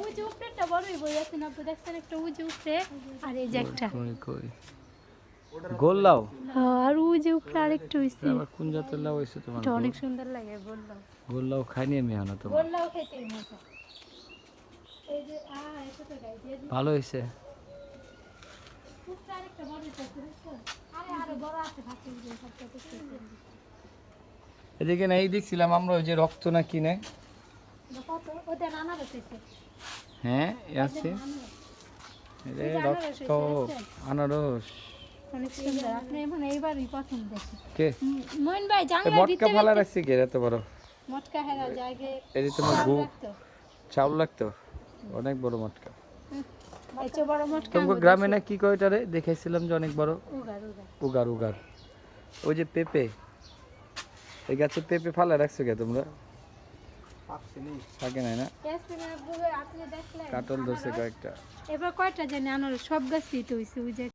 ওই যে উপরেটা বড়ই বই আছে না, আপনি দেখছেন একটা ওই যে উপরে, আর এই যে একটা গোল লাউ। আর ওই যে উপরে আরেকটু হইছে। আবার কোন জাতের লাউ হইছে তোমার? এটা অনেক সুন্দর লাগে বললাম। গোল লাউ খাইনি আমি এখনো তো। গোল লাউ খেতে মজা। এই যে এটা তো গাই দিয়ে ভালো হইছে। উপরে আরেকটা বড় হইছে দেখছেন? আরে বড় আছে ভাতে যে সবটা দেখছেন। এদিকে নাই দেখছিলাম আমরা ওই যে রক্ত না কিনে। কত ওটা নানা রয়েছে। হ্যাঁ আছে এই যে রক্ত আনারস অনেক সুন্দর। আপনি মানে এইবারই প্রথম দেখি। কে মইন ভাই এই জাঙ্গা মটকা ভিতরে ফালা রাখছি কে এত বড়? মটকা হেরা জায়গে এই যে তোমার চাউল লাগতো অনেক বড় মটকা। এই যে বড় মটকা তোমার গ্রামে না কি কয় এটারে দেখাইছিলাম যে অনেক বড় উগার উগার। ওই যে পেঁপে, এই গাছে পেঁপে ফালা রাখছো কে তোমরা? থাকে নাই না, আপনি দেখলেন কাটল ধরছে কয়েকটা। এবার কয়টা জানি আনারস সব গাছই তো হইছে ওই যে